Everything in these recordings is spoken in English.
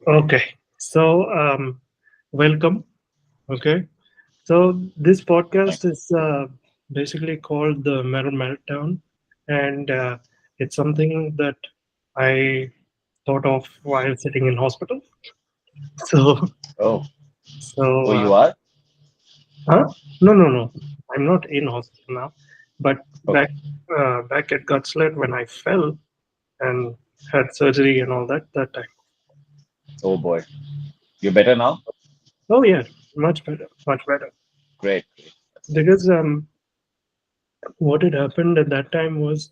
Okay, so welcome. Okay, so this podcast Thanks. is basically called the Meltdown, and it's something that I thought of while sitting in hospital. So, Oh, so, oh, you are? huh? No, no, no. I'm not in hospital now, but back Okay. back at Gutslet when I fell and had surgery and all that that time. Oh boy, you're better now? Oh yeah, much better, much better. Great, great. That's good. Because what had happened at that time was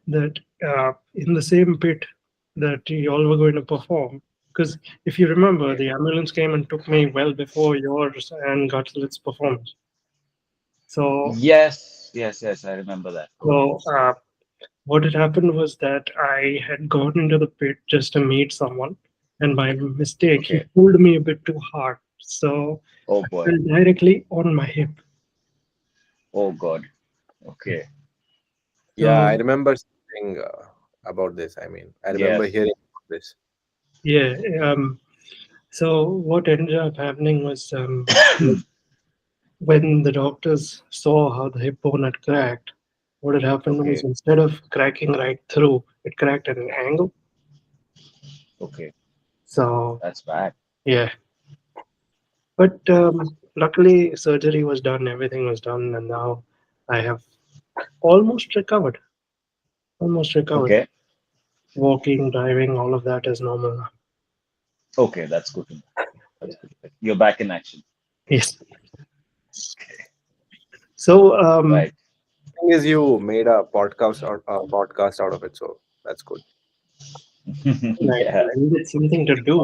that in the same pit that you all were going to perform, because if you remember, Okay. the ambulance came and took me well before yours and Gutslit's performance. So, Yes, yes, yes. I remember that. so what had happened was that I had gone into the pit just to meet someone, and by mistake, he Okay. pulled me a bit too hard. So Oh I boy. fell directly on my hip. Oh God. Okay. Yeah, I So, remember something about this. I mean, I remember Yes. hearing about this. yeah. So what ended up happening was when the doctors saw how the hip bone had cracked, what had happened was Okay. instead of cracking right through, it cracked at an angle. Okay. So That's bad. yeah, but luckily surgery was done, everything was done, and now I have almost recovered. Almost recovered. Okay. Walking, driving, all of that is normal now. Okay. That's good to know. Yeah. That's good. You're back in action. Yes. Okay. So Right. Thing is, you made a podcast out of it, so that's good. I Yeah. needed something to do.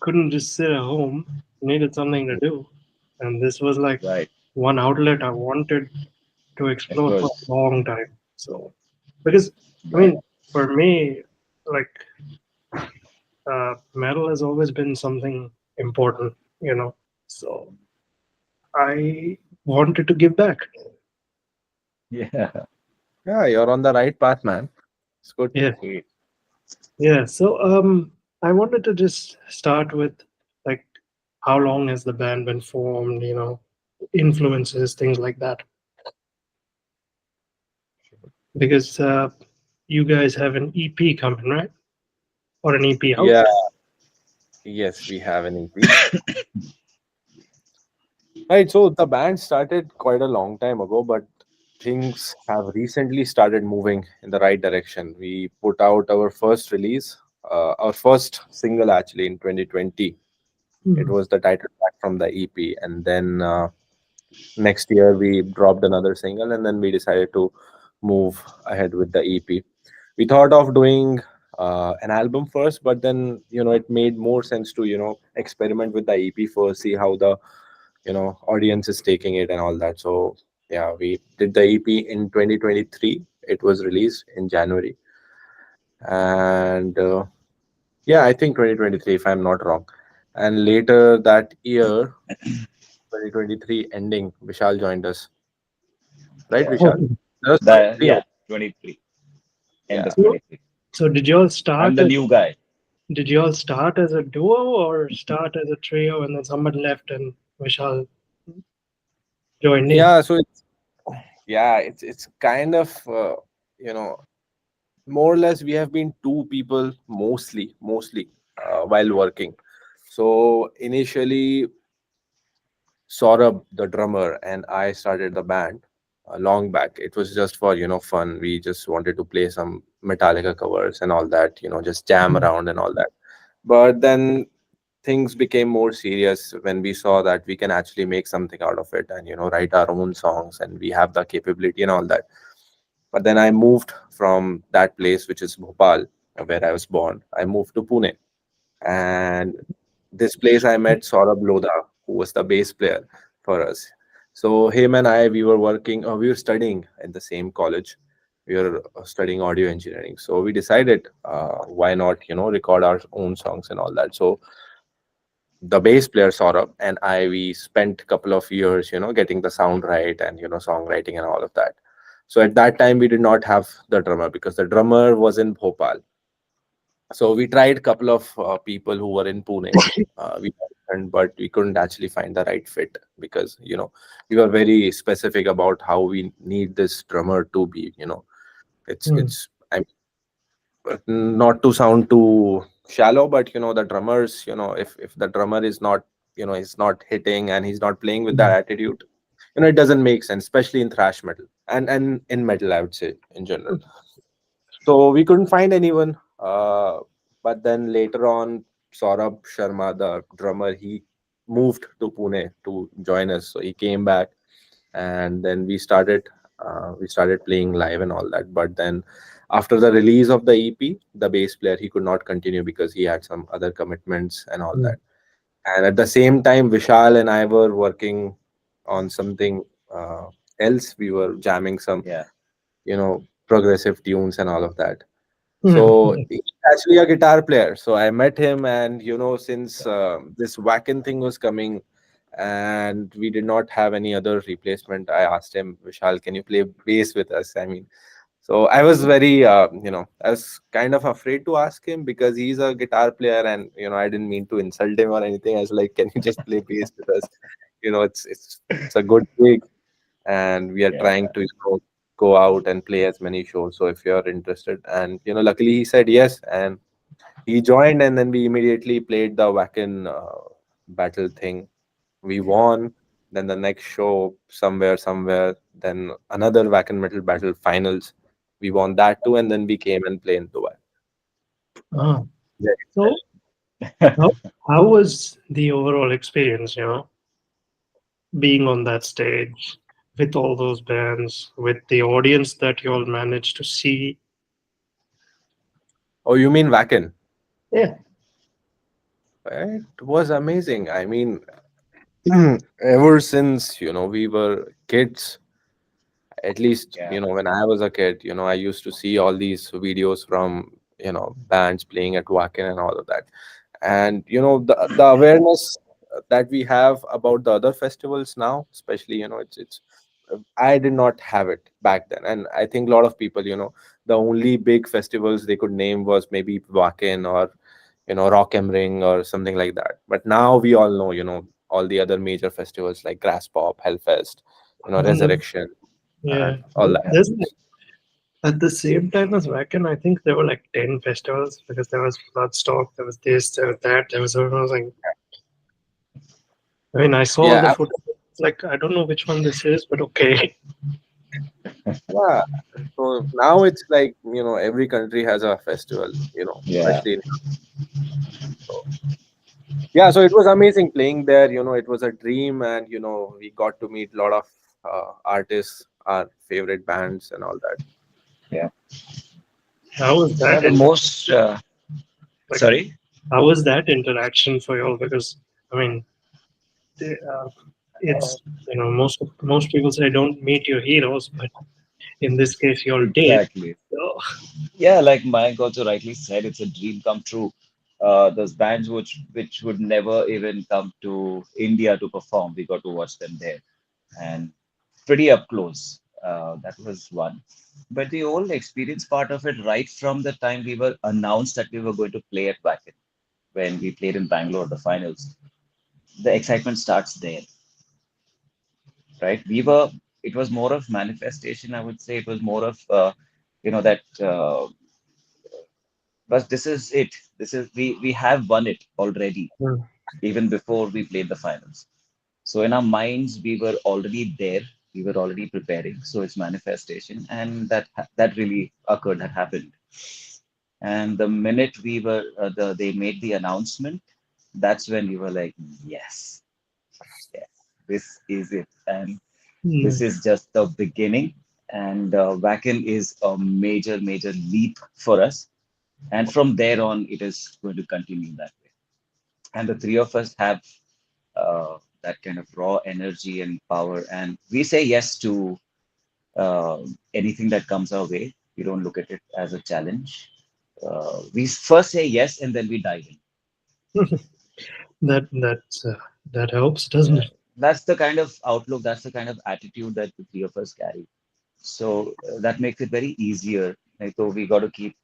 Couldn't just sit at home. Needed something to do, and this was like Right. one outlet I wanted to Of explore for course. a long time. So, because I Right. mean, for me, like metal has always been something important, you know. So I wanted to give back. Yeah. Yeah, you're on the right path, man. It's good. Yeah, Great. yeah. So I wanted to just start with like how long has the band been formed? You know, influences, things like that. Because you guys have an EP coming, right? Or an EP out? Yeah, yes, we have an EP. Right, so the band started quite a long time ago, but things have recently started moving in the right direction. We put out our first release, our first single actually in 2020. It Mhm. was the title track from the EP, and then next year we dropped another single, and then we decided to move ahead with the EP. We thought of doing an album first, but then it made more sense to experiment with the EP first, see how the audience is taking it and all that. So yeah, we did the EP in 2023. It was released in January, and yeah, I think 2023 if I'm not wrong. And later that year, 2023 ending, Vishal joined us, right, Yeah. Vishal? Okay. That was That, 23 yeah. or 23. End yeah. of So, 23. so I'm the new guy. did you all start as a duo or start as a trio and then someone left and Vishal joined in? Yeah, so it's kind of you know more or less we have been two people mostly while working. So initially Saurabh, the drummer, and I started the band long back. It was just for fun. We just wanted to play some Metallica covers and all that. Just jam Mhm. around and all that. But then things became more serious when we saw that we can actually make something out of it and write our own songs and we have the capability and all that. But then I moved from that place, which is Bhopal, where I was born. I moved to Pune, and this place I met Saurabh Lodha, who was the bass player for us. So him and I, we were working, we were studying at the same college. We were studying audio engineering. So we decided, why not, record our own songs and all that. So the bass player Saurabh and I, we spent a couple of years, getting the sound right and songwriting and all of that. So at that time, we did not have the drummer because the drummer was in Bhopal. So we tried a couple of people who were in Pune. But we couldn't actually find the right fit because we were very specific about how we need this drummer to be. Hmm. It's not to sound too shallow, but the drummers, if the drummer is not, is not hitting and he's not playing with that Hmm. attitude, it doesn't make sense, especially in thrash metal and in metal, I would say, in general. So we couldn't find anyone. But then later on, Saurabh Sharma, the drummer, he moved to Pune to join us. So he came back, and then we started playing live and all that. But then after the release of the EP, the bass player, he could not continue because he had some other commitments and all Hmm. that. And at the same time, Vishal and I were working on something else. We were jamming some Yeah. progressive tunes and all of that. Hmm. So he's actually a guitar player. So I met him, and since this Wacken thing was coming, and we did not have any other replacement, I asked him, Vishal, can you play bass with us? I mean, so I was very, I was kind of afraid to ask him because he's a guitar player, and I didn't mean to insult him or anything. I was like, can you just play bass with us? It's a good gig, and we are trying Yeah. to go out and play as many shows. So if you're interested, and luckily he said yes, and he joined, and then we immediately played the Wacken battle thing. We won. Then the next show, somewhere, then another Wacken metal battle finals. We won that too, and then we came and played in Dubai. Ah. Very So, special. how, how was the overall experience, being on that stage with all those bands, with the audience that you all managed to see? Oh, you mean Wacken? Yeah. It was amazing. I mean, ever since we were kids, at least Yeah. when I was a kid, I used to see all these videos from bands playing at Wacken and all of that. And the awareness that we have about the other festivals now, especially, it's I did not have it back then. And I think a lot of people, the only big festivals they could name was maybe Wacken or Rock am Ring or something like that. But now we all know, all the other major festivals like Grass Pop, Hellfest, And then, Resurrection, yeah, and all that. there's at the same time as Wacken, I think there were like 10 festivals because there was Bloodstock, there was this, there was that, there was everything. I mean, I saw the Yeah, footage. It's like, I don't know which one this is, but okay. yeah. So now it's like, every country has a festival, Yeah. especially in, so yeah, so it was amazing playing there. It was a dream, and we got to meet a lot of artists, our favorite bands, and all that. Yeah. How was Yeah. that? The most. Like, Sorry. how was that interaction for you all? Because, I mean, the, it's, most people say don't meet your heroes, but in this case, you all did. Exactly. So, Yeah, like Mike also rightly said, it's a dream come true. Those bands which would never even come to India to perform, we got to watch them there, and pretty up close. That was one. But the whole experience part of it, right from the time we were announced that we were going to play at Wacken, when we played in Bangalore, the finals, the excitement starts there, right? It was more of manifestation, I would say. It was more of, that. But this is it. We have won it already, mm, even before we played the finals. So in our minds, we were already there. We were already preparing. So it's manifestation, and that really occurred. That happened. And the minute they made the announcement, that's when we were like, yes, yes, this is it, and this mm, is just the beginning. And Wacken is a major, major leap for us, and from there on, it is going to continue that way. And the three of us have that kind of raw energy and power, and we say yes to uh, anything that comes our way. We don't look at it as a challenge. We first say yes, and then we dive in. that helps, doesn't Yeah, it? that's the kind of outlook, that's the kind of attitude that the three of us carry. So that makes it very easier. Like, so we got to keep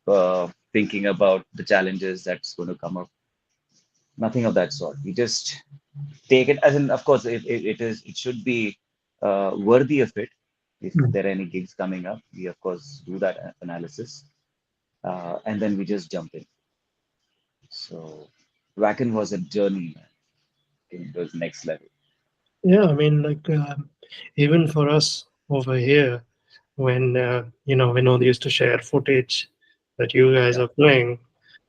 thinking about the challenges that's going to come up. Nothing of that sort. We just take it as in, of course, it should be worthy of it. If Mm. there are any gigs coming up, we of course do that analysis, and then we just jump in. So, Wacken was a journey, man. It was next level. Yeah, I mean, like even for us over here, when Vinod used to share footage that you guys Yeah, are playing,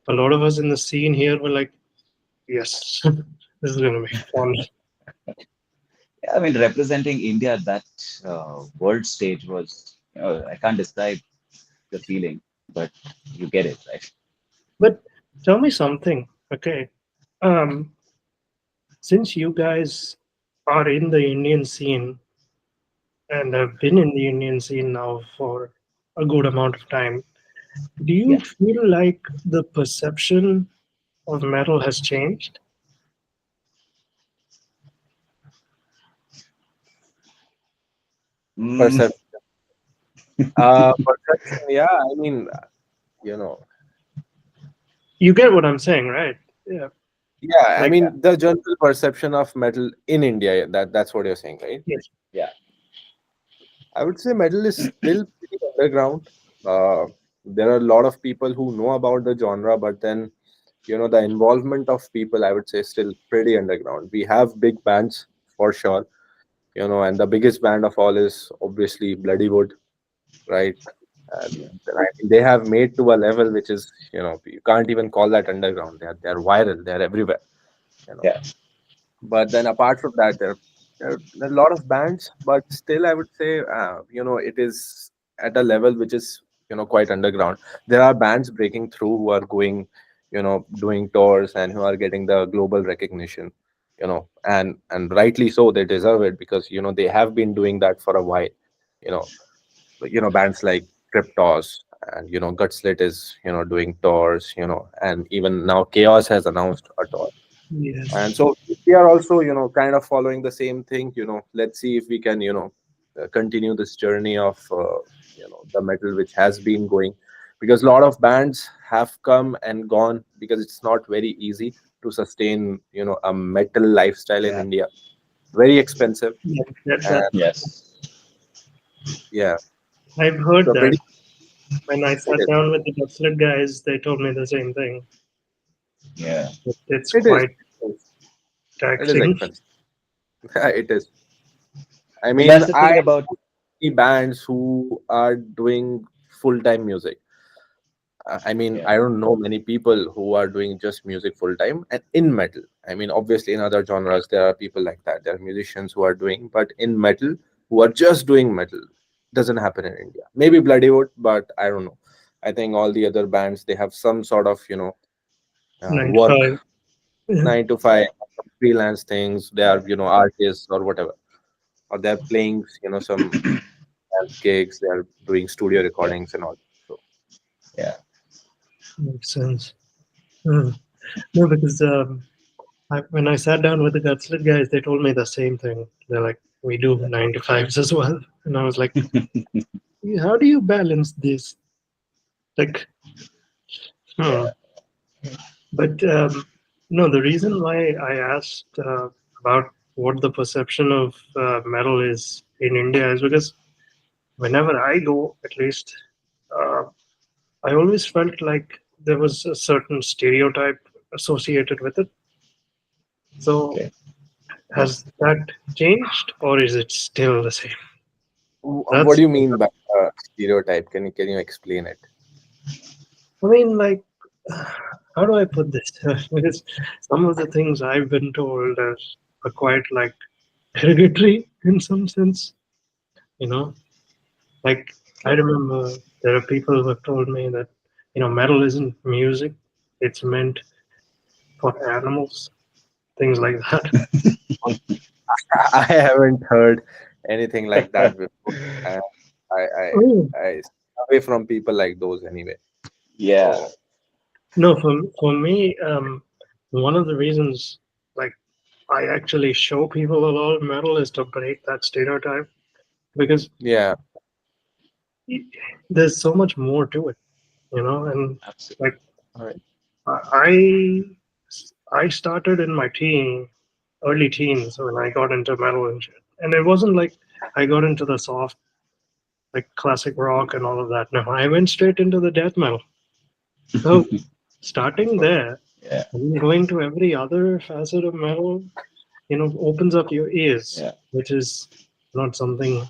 a lot of us in the scene here were like, "Yes, this is gonna be fun." yeah. I mean, representing India at that world stage was, I can't describe the feeling, but you get it, right? But tell me something, okay? Um, since you guys are in the Indian scene and have been in the Indian scene now for a good amount of time, do you Yeah. feel like the perception of metal has changed? Mm, Perception. Perception. Yeah, I mean, you know, You get what I'm saying, right? Yeah. yeah, I Like, yeah, mean, the general perception of metal in India, that's what you're saying, right? yes. yeah, I would say metal is still pretty underground. Uh, there are a lot of people who know about the genre, but then, the involvement of people, I would say, is still pretty underground. We have big bands for sure, and the biggest band of all is obviously Bloody Wood, right? And I mean, they have made to a level which is, you can't even call that underground. They're viral. They're everywhere. You know. yeah, But then apart from that, there are a lot of bands, but still, I would say, it is at a level which is, quite underground. There are bands breaking through who are going, doing tours and who are getting the global recognition. And rightly so, they deserve it because they have been doing that for a while. You know, bands like Cryptos and Gutslit is doing tours. And even now Chaos has announced a tour, and Yes. so we are also kind of following the same thing. Let's see if we can continue this journey of the metal which has been going, because a lot of bands have come and gone because it's not very easy to sustain a metal lifestyle in yeah. India. Very expensive. Yeah, that And Yes. yeah, I've heard so that. pretty When I it sat is down with the Dutchlet guys, they told me the same thing. Yeah. It's it is quite it is taxing. expensive. It is. I But mean, that's the I thing about, see bands who are doing full-time music. I mean, yeah, I don't know many people who are doing just music full-time and in metal. I mean, obviously in other genres there are people like that. There are musicians who are doing, but in metal who are just doing metal doesn't happen in India. Maybe Bloodywood, but I don't know. I think all the other bands, they have some sort of Nine to work, five. Yeah. 9 to 5, freelance things. They yeah, are artists or whatever, or they're playing some dance gigs. They are doing studio yeah, recordings and all. So yeah, Makes sense. Mm. No, because when I sat down with the Gutslit guys, they told me the same thing. They're like, we do yeah, 9 to 5s as well. And I was like, how do you balance this? Like, hmm. yeah, But no, the reason why I asked about what the perception of metal is in India is because whenever I go, at least, uh, I always felt like there was a certain stereotype associated with it. So okay. has that changed or is it still the same? what That's, do you mean by stereotype? Can you explain it? I mean, like, how do I put this? Because some of the things I've been told are quite like derogatory in some sense, you know? Like, I Okay. remember there are people who have told me that, metal isn't music, it's meant for animals, things like that. I haven't heard anything like that before. I I I, Oh, I stay away from people like those anyway. Yeah. So no, for me, one of the reasons, like, I actually show people a lot of metal is to break that stereotype because yeah, there's so much more to it, and like Absolutely. All right. I I started in my early teens when I got into metal and shit. And it wasn't like I got into the soft, like classic rock and all of that. No, I went straight into the death metal. So starting there Yeah, and going to every other facet of metal, opens up your ears, yeah. which is not something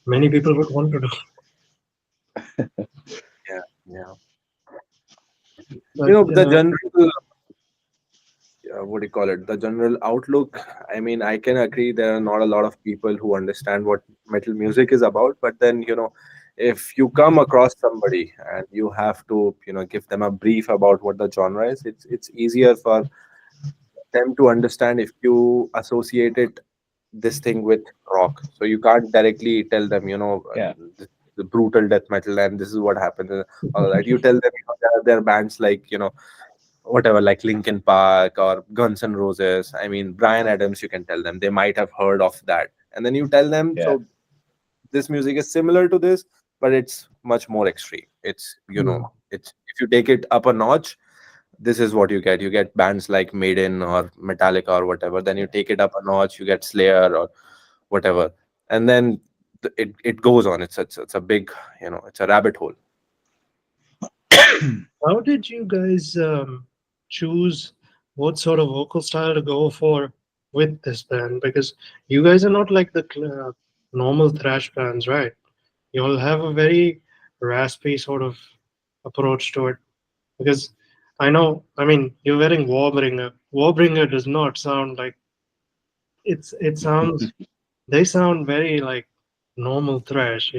many people would want to do. Yeah. Yeah. But The general, what do you call it? The general outlook. I mean, I can agree there are not a lot of people who understand what metal music is about. But then, if you come across somebody and you have to, give them a brief about what the genre is, it's easier for them to understand if you associate it this thing with rock. So you can't directly tell them, Yeah, the brutal death metal and this is what happens and all of that. You tell them, there are bands like, whatever, like Linkin Park or Guns N' Roses. I mean, Brian Adams, you can tell them. They might have heard of that. And then you tell them, yeah, so this music is similar to this, but it's much more extreme. It's, mm, it's if you take it up a notch, this is what you get. You get bands like Maiden or Metallica or whatever. Then you yeah. take it up a notch, you get Slayer or whatever. And then it goes on. It's a big, it's a rabbit hole. how did you guys choose what sort of vocal style to go for with this band? Because you guys are not like the normal thrash bands, right? You'll have a very raspy sort of approach to it. Because I know, I mean, you're wearing Warbringer. Warbringer does not sound like it sounds, they sound very like normal thrash,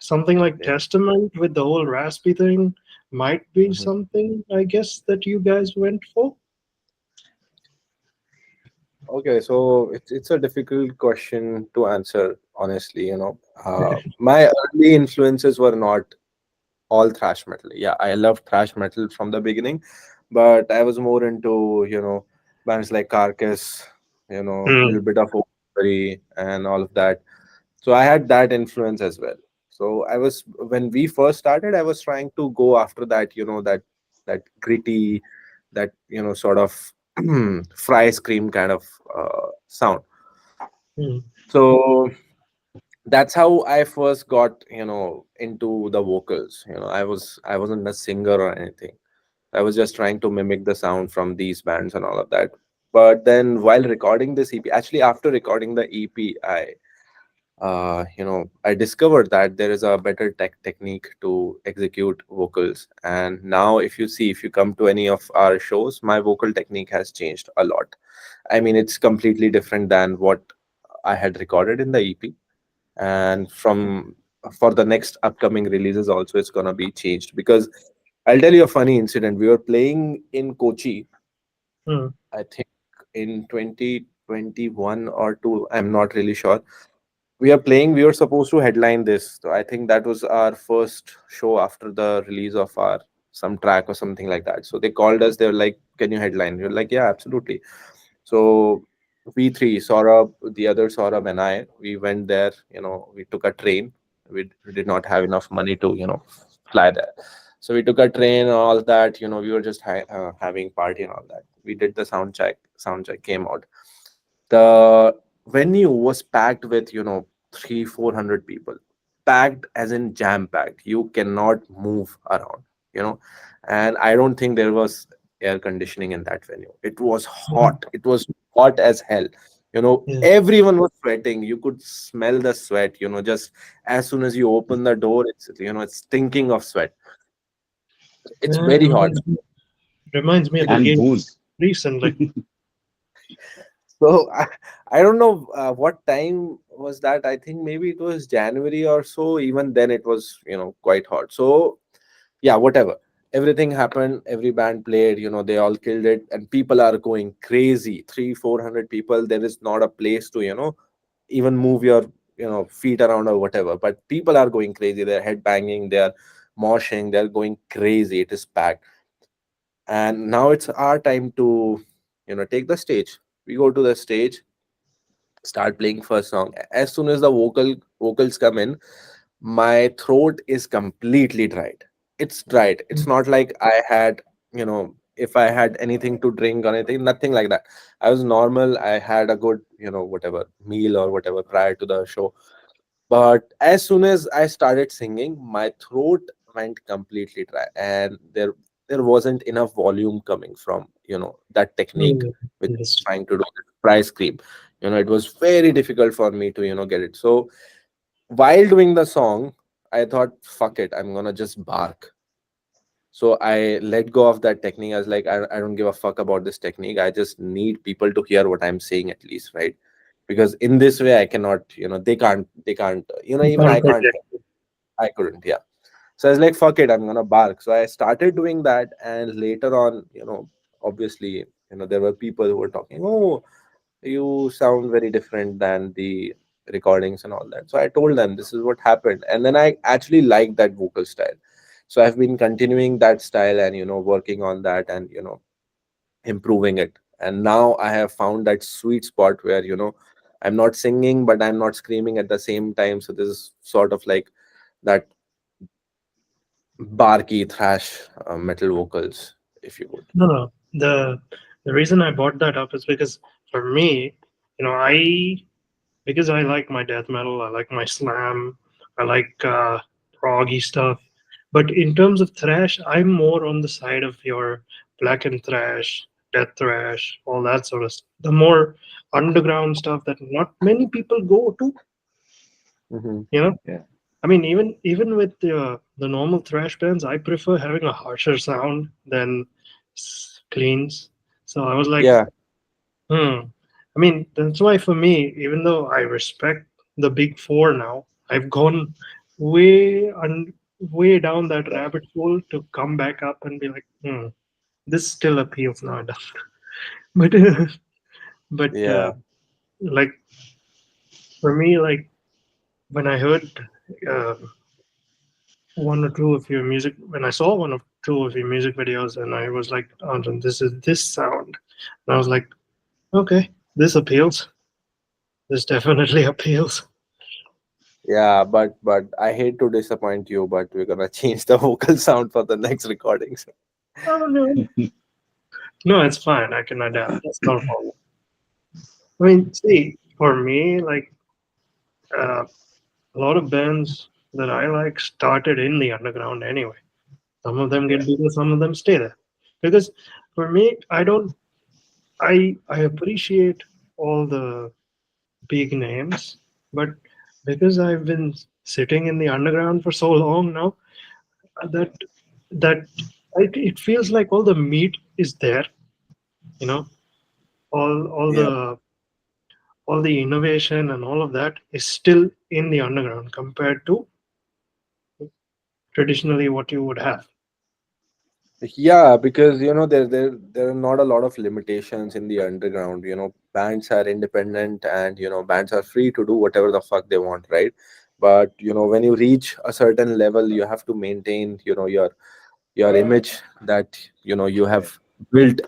Something like Yeah. Testament with the whole raspy thing might be Mhm. something, I guess, that you guys went for. Okay, so it's a difficult question to answer, honestly. My early influences were not all thrash metal. Yeah, I loved thrash metal from the beginning, but I was more into, bands like Carcass, a little Hmm. bit of Overbury and all of that. So I had that influence as well. So when we first started, I was trying to go after that, that gritty, that, sort of fry scream kind of sound. Hmm. So that's how I first got, into the vocals. I wasn't a singer or anything. I was just trying to mimic the sound from these bands and all of that. But then while recording this EP, actually after recording the EP, I discovered that there is a better technique to execute vocals. And now if you come to any of our shows, my vocal technique has changed a lot. I mean, it's completely different than what I had recorded in the EP. And from for the next upcoming releases also, it's gonna be changed, because I'll tell you a funny incident. We were playing in Kochi, Hmm. I think in 2021 or 2, I'm not really sure. We were supposed to headline this, so I think that was our first show after the release of our some track or something like that. So they called us, they were like, can you headline? We were like, yeah, absolutely. So we three, Saurabh, the other Saurabh and I, we went there. We took a train. We did not have enough money to, fly there. So we took a train and all that. We were just having party and all that. We did the sound check. Sound check came out. The venue was packed with, three, 400 people. Packed as in jam packed. You cannot move around, you know. And I don't think there was air conditioning in that venue. It was Hmm. hot. It was hot as hell. Yeah. Everyone was sweating. You could smell the sweat, just as soon as you open the door, it's stinking of sweat. It's Yeah, very hot. reminds me of the And game booze. recently. So I don't know what time was that. I think maybe it was January or so. Even then, it was quite hot. So yeah, whatever. Everything happened. Every band played. They all killed it, and people are going crazy. 300-400 people. There is not a place to even move your feet around or whatever. But people are going crazy. They're headbanging. They're moshing. They're going crazy. It is packed. And now it's our time to take the stage. We go to the stage, start playing first song. As soon as the vocals come in, my throat is completely dried. It's dried. It's not like I had, if I had anything to drink or anything, nothing like that. I was normal. I had a good, whatever meal or whatever prior to the show. But as soon as I started singing, my throat went completely dry, and there wasn't enough volume coming from, that technique Mm, which I was understood. trying to do, price cream. It was very difficult for me to, get it. So while doing the song, I thought, fuck it, I'm gonna just bark. So I let go of that technique. I was like, I don't give a fuck about this technique. I just need people to hear what I'm saying at least, right? Because in this way, I cannot, they can't, You even can't I can't, project. I couldn't, yeah. So I was like, fuck it, I'm gonna bark. So I started doing that, and later on, obviously, there were people who were talking, oh, you sound very different than the recordings and all that. So I told them this is what happened, and then I actually liked that vocal style. So I've been continuing that style and working on that and improving it. And now I have found that sweet spot where I'm not singing but I'm not screaming at the same time. So this is sort of like that barky thrash metal vocals, if you would. No, no. The reason I brought that up is because for me, I because I like my death metal, I like my slam, I like proggy stuff. But in terms of thrash, I'm more on the side of your black and thrash, death thrash, all that sort of stuff. The more underground stuff that not many people go to, Hmm. you know. Yeah. I mean, even with the normal thrash bands, I prefer having a harsher sound than cleans. So I was like, Yeah, hmm. I mean, that's why for me, even though I respect the big four now, I've gone way down that rabbit hole to come back up and be like, this still appeals. No, it doesn't. But but yeah. like for me, like when I heard uh, one or two of your music, when I saw one or two of your music videos, and I was like, oh, then this is this sound, and I was like, okay, this appeals. This definitely appeals. Yeah, but I hate to disappoint you, but we're gonna change the vocal sound for the next recordings. Oh no. No, it's fine. I can adapt. That's not a problem. I mean, see, for me, like uh, a lot of bands that I like started in the underground anyway. Some of them get Yeah. bigger, some of them stay there. Because for me, I don't. I appreciate all the big names, but because I've been sitting in the underground for so long now, that that it feels like all the meat is there. You know, all Yeah. the innovation and all of that is still in the underground compared to traditionally what you would have. Yeah, because there are not a lot of limitations in the underground. Bands are independent, and bands are free to do whatever the fuck they want, right? But when you reach a certain level, you have to maintain your image that you Yeah. have built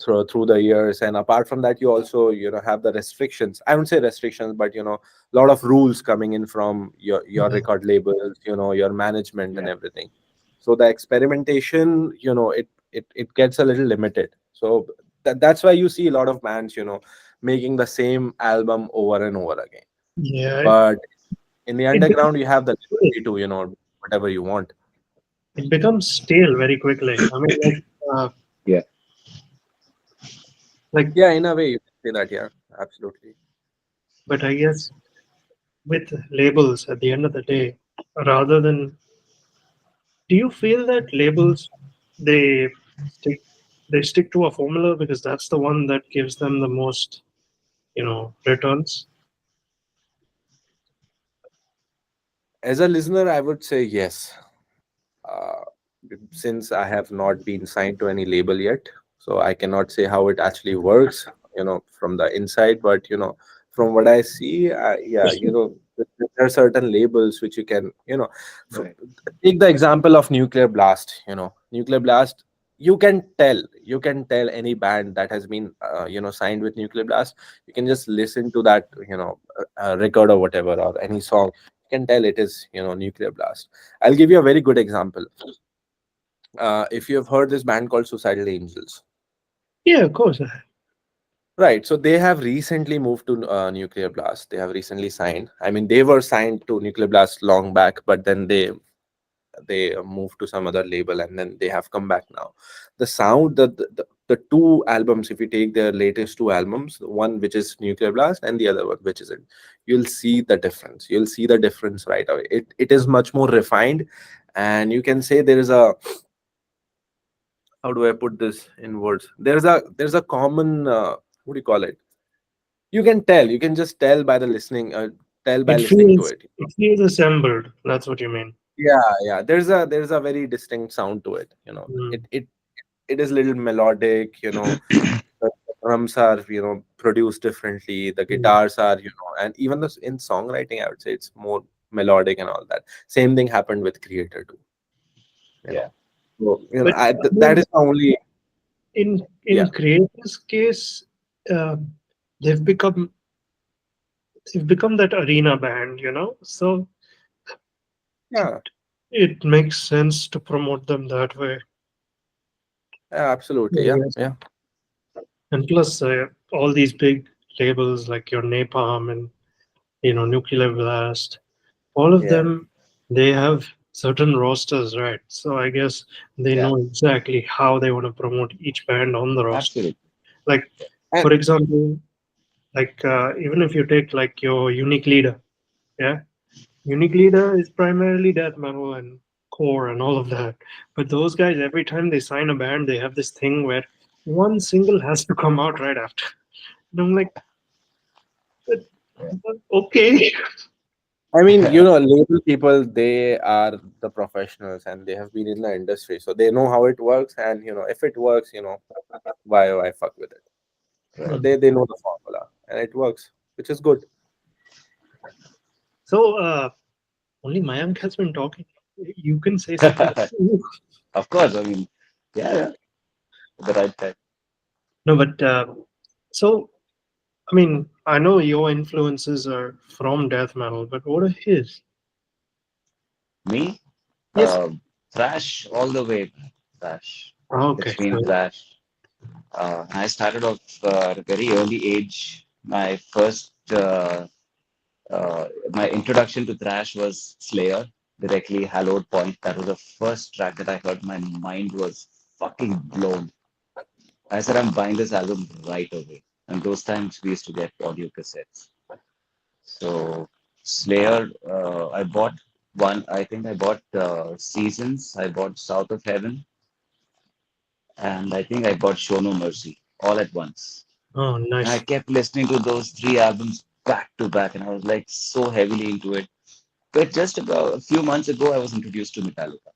through the years. And apart from that, you also have the restrictions. I wouldn't say restrictions, but a lot of rules coming in from your Yeah, record labels, your management and Yeah. everything. So the experimentation, it gets a little limited. So that's why you see a lot of bands making the same album over and over again. yeah, But in the it underground, you have the becomes liberty to do whatever you want. it becomes stale very quickly. I mean, uh, Yeah. like, Yeah, in a way you can say that. Yeah, absolutely. but I guess with labels at the end of the day, rather than, do you feel that labels they stick they stick to a formula because that's the one that gives them the most, returns? As a listener, I would say yes. uh, since I have not been signed to any label yet, so I cannot say how it actually works, from the inside. But from what I see, yeah, there are certain labels which you can, Right. take the example of Nuclear Blast. Nuclear Blast. You can tell any band that has been, signed with Nuclear Blast. You can just listen to that, record or whatever, or any song. can tell it is, Nuclear Blast. I'll give you a very good example. If you have heard this band called Suicidal Angels, Yeah, of course. right? So they have recently moved to Nuclear Blast. They have recently signed. I mean, they were signed to Nuclear Blast long back, but then they moved to some other label, and then they have come back now. The sound, the two albums, if you take their latest two albums, the one which is Nuclear Blast and the other one which isn't, you'll see the difference. You'll see the difference right away. It is much more refined, and you can say there is a, how do I put this in words? There's a common, what do you call it? You can tell. You can just tell by the listening. Tell by It listening to feels it. it feels assembled. That's what you mean. Yeah. There's a very distinct sound to it. Mm. It is little melodic. The drums are produced differently. The Mm. guitars are and even in songwriting, I would say it's more melodic and all that. Same thing happened with Creator too. You Yeah. know. So But I that mean, is the only. in Yeah. creators' case, uh, they've become they've become that arena band, So it Yeah. it makes sense to promote them that way. Yeah, absolutely. I Yeah. guess. Yeah. And plus, all these big labels like your Napalm and Nuclear Blast, all of Yeah. them, they have certain rosters, right? So I guess they Yeah. know exactly how they want to promote each band on the roster. Absolutely. Like, And for example, like even if you take like your Unique Leader, yeah, Unique Leader is primarily death metal and core and all of that. But those guys, every time they sign a band, they have this thing where one single has to come out right after. And I'm like, "But- Yeah. but okay." I mean, label people, they are the professionals and they have been in the industry. So they know how it works. And, if it works, why fuck with it? Right. They know the formula and it works, which is good. So only Mayank has been talking. You can say something. Of course. I mean, yeah, yeah. The right time. No, but so I mean, I know your influences are from death metal, but what are his? Me, Yes. thrash all the way. Thrash. It's Okay. been thrash. I started off at a very early age. My introduction to thrash was Slayer, directly Hallowed Point. That was the first track that I heard. My mind was fucking blown. I said, I'm buying this album right away. And those times we used to get audio cassettes. So Slayer, I bought one. I think I bought Seasons. I bought South of Heaven, and I think I bought Show No Mercy all at once. Oh, And I nice. kept listening to those three albums back to back, and I was like so heavily into it. But just about a few months ago, I was introduced to Metallica.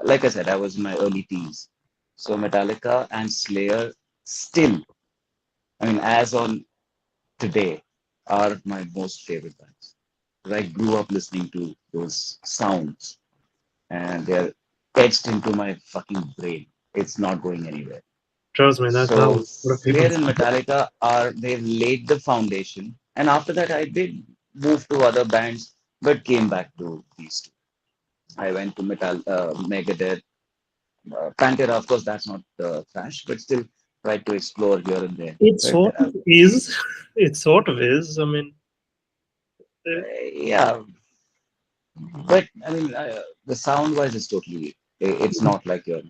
Like I said, I was in my early teens. So Metallica and Slayer still, I mean, as on today, are my most favorite bands. I grew up listening to those sounds and they're etched into my fucking brain. It's not going anywhere. Trust me, that's how a So lot of people Slayer and feel. Metallica they've laid the foundation. And after that I did move to other bands, but came back to these two. I went to Megadeth, Pantera, of course that's not thrash, but still tried to explore here and there. It But sort of is. It sort of is. I mean, uh, yeah, but I mean the sound wise is totally, it's not like your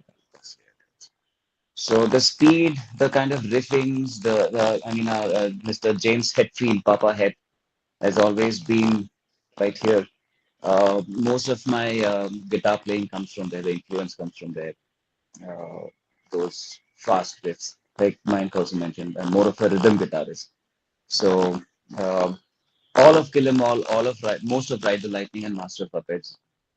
so the speed, the kind of riffings, Mr. James Hetfield, Papa Het, has always been right here. Most of my guitar playing comes from there. The influence comes from there. Uh, those fast riffs, like Mike also mentioned. I'm more of a rhythm guitarist. So uh, all of Kill 'Em all of most of Ride the Lightning and Master of Puppets,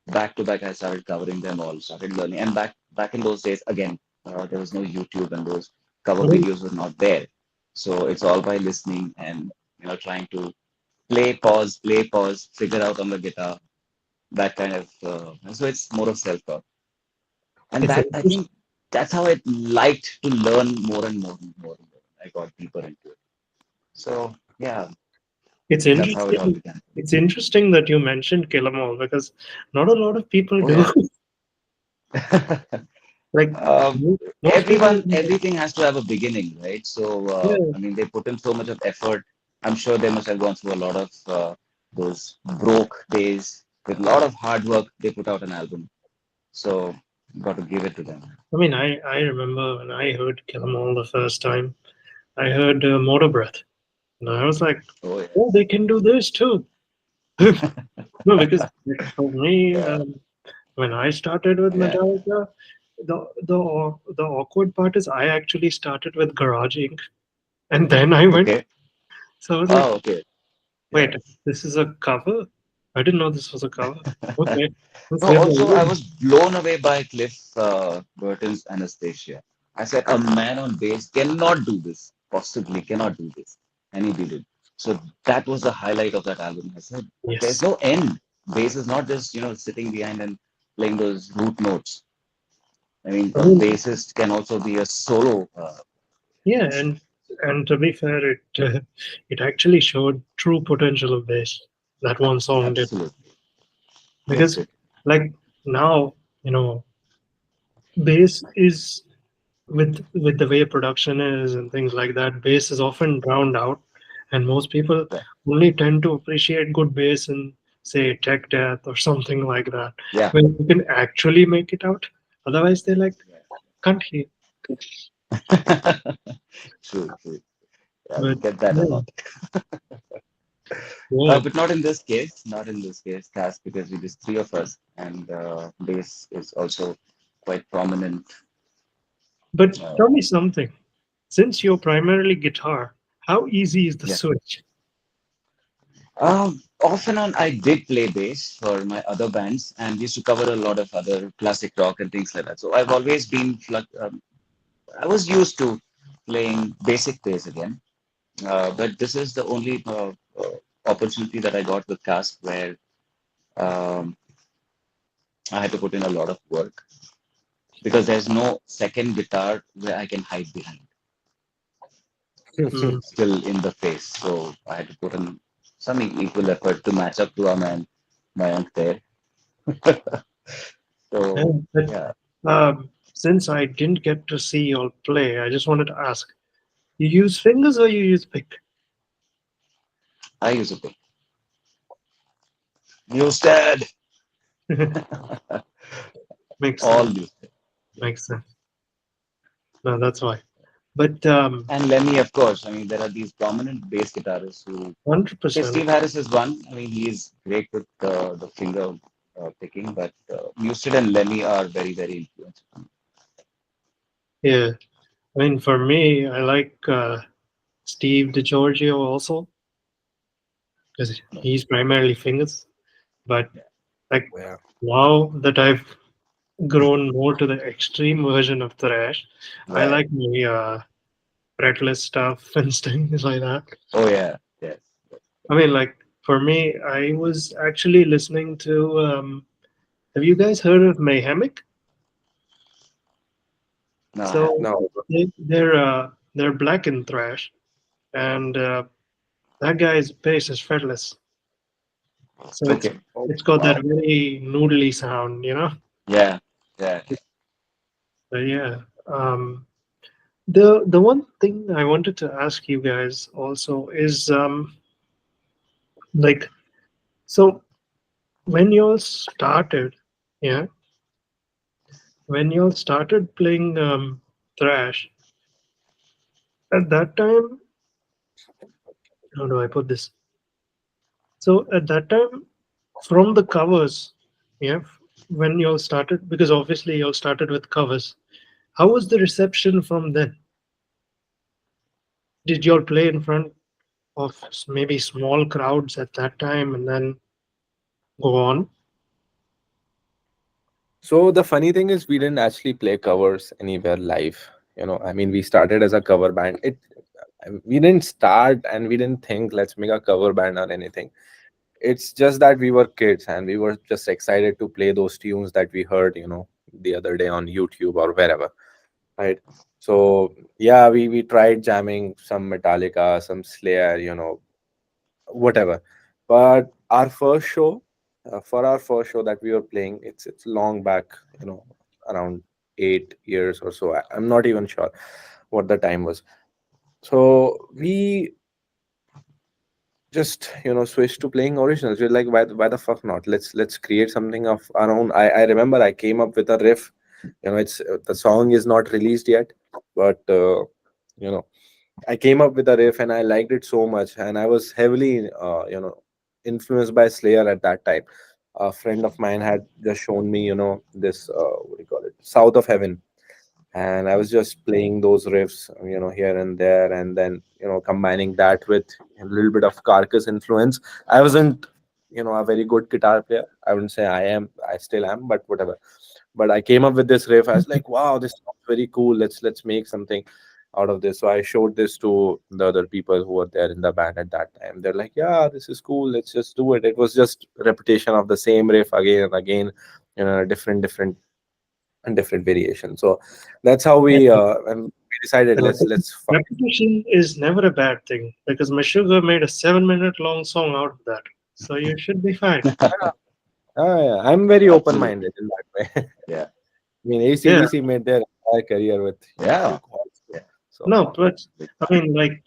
back to back, I started covering them all, started learning. And back in those days, again, there was no YouTube and those cover what videos were not there. So it's all by listening and trying to play, pause, figure out on the guitar, that kind of. So it's more of self-taught, and it's that I think that's how I liked to learn more and more and more and more. I got deeper into it. So yeah, It's That's how it all interesting. began. It's interesting that you mentioned Kill 'Em All because not a lot of people Oh do. yeah. Like Um, most people, everything has to have a beginning, right? So, yeah. I mean, they put in so much of effort. I'm sure they must have gone through a lot of those broke days with a lot of hard work. They put out an album. So, got to give it to them. I mean, I remember when I heard Kill 'Em All the first time. I heard Motor Breath, and I was like, Oh "Oh, yes. they can do this too." No, because like, for me, Yeah. when I started with Yeah. Metallica, the awkward part is I actually started with Garage Inc. and then I went. Okay. So I was like, Oh, okay. "Wait, Yes. this is a cover? I didn't know this was a cover." Okay, let's No, get also, I it. was blown away by Cliff Burton's Anastasia. I said, a man on bass cannot do this, possibly cannot do this. And he did it. So that was the highlight of that album. I said, there's Yes. no end. Bass is not just, sitting behind and playing those root notes. I mean, I a mean, bassist can also be a solo yeah, instrument. and to be fair, it actually showed true potential of bass. That one song did Absolutely. Yes, because it. like now you know bass is with the way production is and things like that. Bass is often drowned out, and most people Right. only tend to appreciate good bass in say Tech Death or something like that, Yeah. where you can actually make it out. Otherwise, they're like can't hear. True, true. Yeah, we But get that a yeah, lot. yeah. But not in this case, not in this case, Kasck, because it is three of us, and bass is also quite prominent. But Uh, tell me something. Since you're primarily guitar, how easy is the yeah. switch? Off and on, I did play bass for my other bands, and we used to cover a lot of other classic rock and things like that. So I've always been, I was used to playing basic bass again. But this is the only opportunity that I got with Kasck where um, I had to put in a lot of work because there's no second guitar where I can hide behind, Mm. still in the face. So I had to put in some equal effort to match up to our man, Mayank there. So And but yeah, since I didn't get to see you all play, I just wanted to ask: you use fingers or you use pick? I use a pick. Newstead, Makes all sense. Newstead. Makes sense. No, that's why. But And Lemmy, of course. I mean, there are these prominent bass guitarists who. Okay, 100%. Steve Harris is one. I mean, he is great with the finger picking, but Newstead and Lemmy are very, very influential. Yeah. I mean, for me, I like Steve DiGiorgio also because he's primarily fingers. But Yeah, like Yeah. now that I've grown more to the extreme version of thrash, I right. like my fretless stuff and things like that. Oh yeah, yes. I mean, like for me, I was actually listening to. Have you guys heard of Mayhemic? No, I haven't. So No. they're black in thrash, and that guy's bass is fretless, so Okay. Oh, it's got that wow. very noodly sound, you know. Yeah, yeah. So yeah. The one thing I wanted to ask you guys also is like so when you all started, yeah, when you all started playing thrash at that time, how do I put this? So at that time, from the covers, yeah, when you all started, because obviously you all started with covers. How was the reception from then? Did you all play in front of maybe small crowds at that time and then go on? So the funny thing is, we didn't actually play covers anywhere live. I mean, we started as a cover band. We didn't start and we didn't think let's make a cover band or anything. It's just that we were kids and we were just excited to play those tunes that we heard, the other day on YouTube or wherever, right? So yeah, we tried jamming some Metallica, some Slayer, whatever. But our first show, for our first show that we were playing, it's long back, you know, around 8 years or so. I'm not even sure what the time was. So we just, you know, switched to playing originals. We're like, why the fuck not? Let's create something of our own. I remember I came up with a riff. You know, it's the song is not released yet, but you know, I came up with a riff and I liked it so much, and I was heavily, influenced by Slayer at that time. A friend of mine had just shown me, you know, this what do you call it, South of Heaven, and I was just playing those riffs, you know, here and there, and then, you know, combining that with a little bit of Carcass influence. I wasn't, you know, a very good guitar player. I wouldn't say I am. I still am, but whatever. But I came up with this riff. I was like, wow, this sounds very cool. Let's make something out of this. So I showed this to the other people who were there in the band at that time. They're like, yeah, this is cool. Let's just do it. It was just repetition of the same riff again and again, you know, different and different variations. So that's how Yeah. and we decided let's Repetition is never a bad thing because Meshuggah made a 7 minute long song out of that. So you should be fine. yeah, I'm very open Absolutely. minded in that way. I Yeah. mean, Yeah. ACDC made their entire career with, you know, Yeah. alcohol. Yeah. So No, but I mean, like,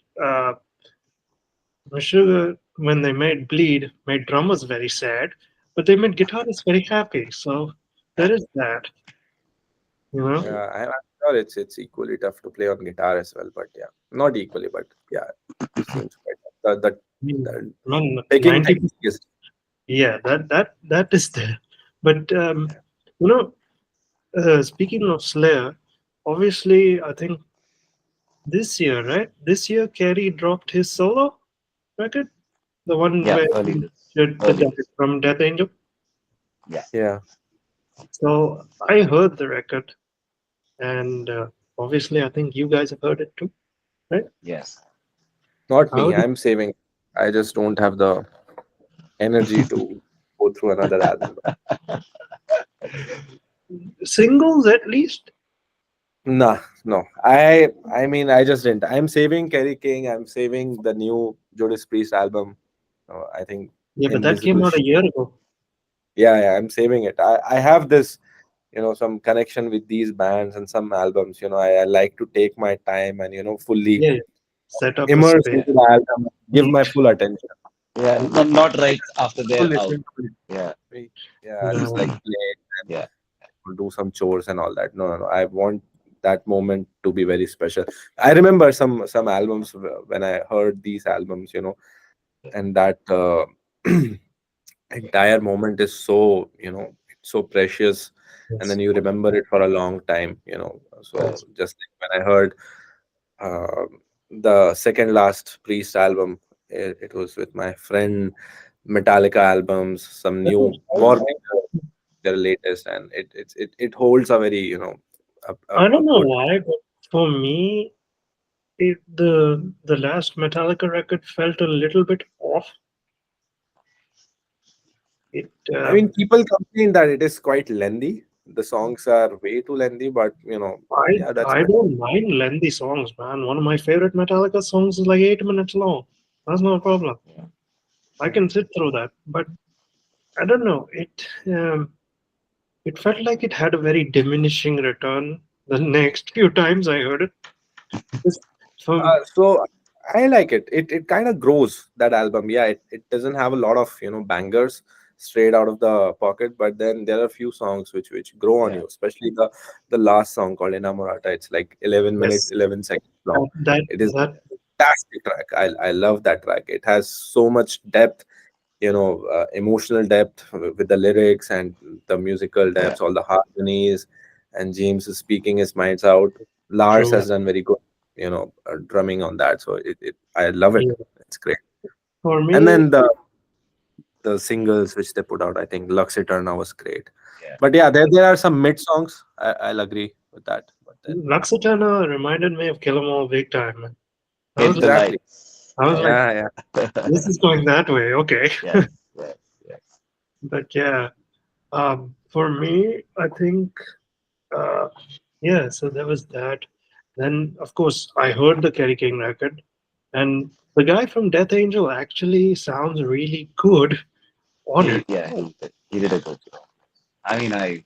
Meshuggah, when they made Bleed, made drummers very sad, but they made guitarists very happy. So there is that, you know? True. yeah, I'm sure it's equally tough to play on guitar as well. But yeah, not equally, but yeah, it seems quite tough. The Man, picking 90. technique is Yeah, that is there. But you know, speaking of Slayer, obviously, I think this year, right? This year, Carey dropped his solo record, the one Yeah. where Early he this. did the Early guy this. from Death Angel. Yeah. yeah. So I heard the record, and obviously, I think you guys have heard it too, right? Yes. Not How me. did I'm saving. I just don't have the energy to go through another album. singles at least? Nah, no. I mean, I just didn't. I'm saving Kerry King. I'm saving the new Judas Priest album. I think Yeah, but that Invisible came out a Sheep. year ago. Yeah, yeah, I'm saving it. I have this, you know, some connection with these bands and some albums. You know, I like to take my time and, you know, fully Yeah, set up a immerse space. into the album, give my full attention. Yeah. Not right after To they're out. listen to Yeah. it. Yeah, just No, like play it Yeah. and do some chores and all that. No, no, no. I want that moment to be very special. I remember some albums when I heard these albums, you know, and that entire moment is so, you know, so precious, and yes, then you remember it for a long time, you know. So Yes. just like when I heard uh, the second last Priest album, it was with my friend. Metallica albums, some that was new War, fun. their latest, and it holds a very, you know, I a don't know good. why, but for me, the last Metallica record felt a little bit off. It I mean, people complain that it is quite lengthy. The songs are way too lengthy, but you know, I yeah, that's I don't mind lengthy songs, man. One of my favorite Metallica songs is like 8 minutes long. That's no problem. Yeah. I can sit through that. But I don't know. It felt like it had a very diminishing return the next few times I heard it. Just from so I like it. It kind of grows that album. Yeah, it doesn't have a lot of, you know, bangers straight out of the pocket, but then there are a few songs which grow on Yeah. you, especially the last song called Inamorata. It's like 11 minutes, yes, 11 seconds long. that that It is that fantastic track. I love that track. It has so much depth, you know, emotional depth with the lyrics and the musical Yeah. depths, all the harmonies, and James is speaking his minds out. Lars true. has done very good, you know, drumming on that. So I love it. Yeah. It's great. For And me, then the singles which they put out, I think Lux Eterna was great. Yeah. But yeah, there are some mid songs. I'll agree with that. But then Laxatana reminded me of Kill 'Em All big time, man. I was Hit the like, exactly. lights. I was Yeah. like, Yeah, yeah. this is going that way, okay. Yes. Yes. Yes. But yeah, for me, I think, uh, yeah. So there was that. Then, of course, I heard the Kerry King record, and the guy from Death Angel actually sounds really good on it. Yeah, he did a good job. I mean, I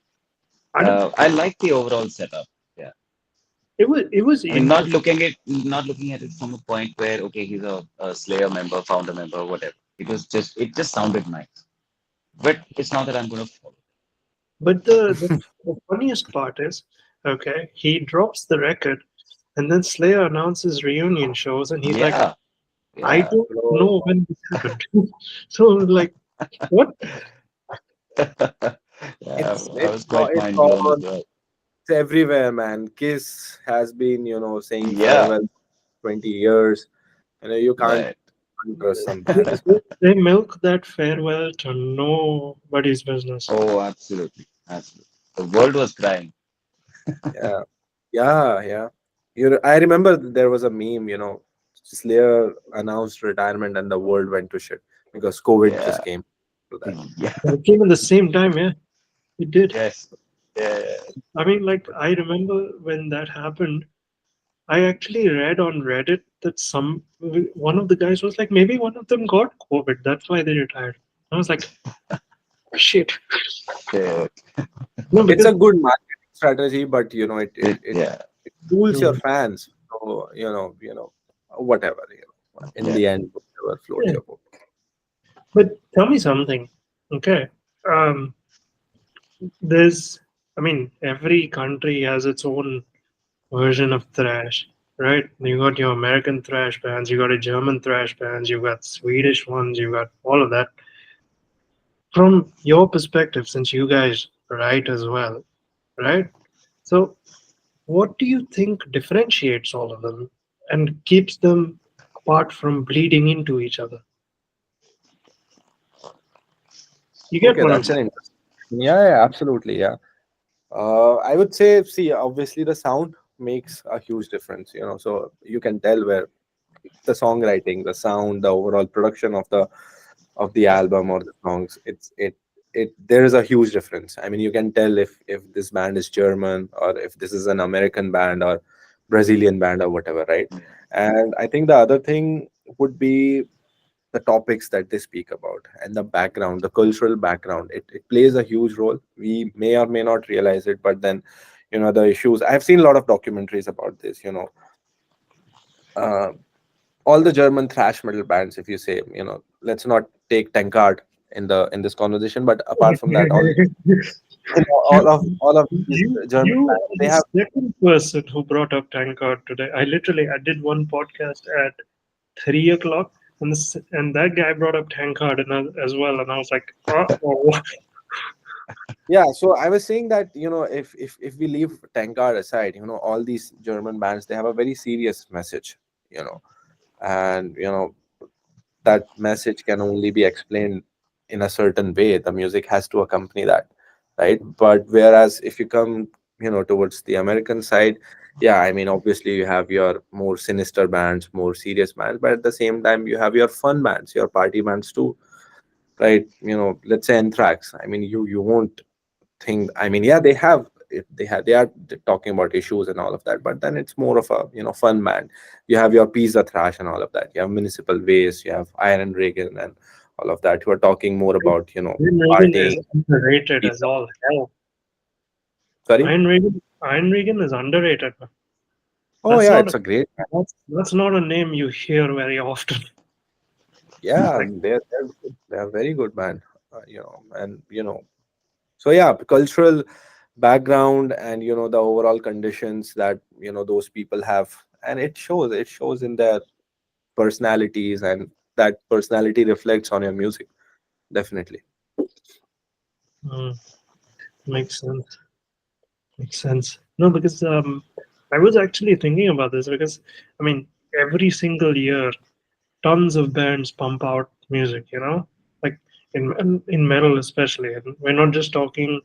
don't, I like the overall setup. Yeah. it was I mean, interesting. not looking at it from a point where okay, he's a Slayer member, founder member, whatever. It just sounded nice. But it's not that I'm gonna follow. But the funniest part is, okay, he drops the record, and then Slayer announces reunion shows, and he's like, Yeah, I yeah, don't Bro, know when this happened. So, like, what? yeah. I it's was quite it's mind blown as all well. it's everywhere, man. Kiss has been, saying Yeah, farewell 20 years. You can't right. trust some They, bands, they, they milk that farewell to nobody's business. Oh, absolutely, absolutely. The world was crying. man. Yeah, yeah. I remember there was a meme, Slayer announced retirement and the world went to shit because COVID Yeah, just came to that. yeah. It came at the same time, yeah, it did. Yes. Yeah. I mean, like, I remember when that happened, I actually read on Reddit that one of the guys was like, maybe one of them got COVID. That's why they retired. I was like, shit. Yeah. No, It's because a good marketing strategy, but Yeah. it fools your mm, fans. So, whatever, in Yeah. the end, whatever floats yeah. your boat. But tell me something. Okay. Um, there's, I mean, every country has its own version of thrash, right? You got your American thrash bands, you got a German thrash bands, you got Swedish ones, you got all of that. From your perspective, since you guys write as well, right? So, what do you think differentiates all of them and keeps them apart from bleeding into each other? You get Okay, what I'm that's an saying? interesting. Yeah, yeah, absolutely. Yeah. I would say, see, obviously the sound makes a huge difference, so you can tell where the songwriting, the sound, the overall production of the album or the songs, there is a huge difference. I mean, you can tell if this band is German or if this is an American band or Brazilian band or whatever, right? Yeah. And I think the other thing would be the topics that they speak about and the background, the cultural background. It plays a huge role. We may or may not realize it, but then the issues. I've seen a lot of documentaries about this. Uh, all the German thrash metal bands, if you say, let's not take Tankard in this conversation, but apart from that, all of these German You bands, are they the have. second person who brought up Tankard today. I did one podcast at 3 o'clock, and that guy brought up Tankard as well, and I was like, oh, Yeah, so I was saying that if we leave Tankard aside, all these German bands, they have a very serious message, you know, and that message can only be explained in a certain way. The music has to accompany that, right? But whereas if you come towards the American side, yeah, I mean, obviously you have your more sinister bands, more serious bands, but at the same time you have your fun bands, your party bands too, right? Let's say Anthrax. I mean, you won't think, I mean, yeah, they are talking about issues and all of that, but then it's more of a fun band. You have your Pizza Thrash and all of that. You have Municipal Waste, you have Iron Reagan and all of that, who are talking more about Iron Reagan partying. is underrated as Pizza. all hell. Sorry. Iron Reagan is underrated. Man. Oh That's yeah, not it's a great band. that's not a name you hear very often. Yeah, Like, they're very good band. And so yeah, cultural background and the overall conditions that those people have, and it shows in their personalities, and that personality reflects on your music, definitely. mm, makes sense. Makes sense. No, because I was actually thinking about this because I mean every single year tons of bands pump out music, like in metal especially. And we're not just talking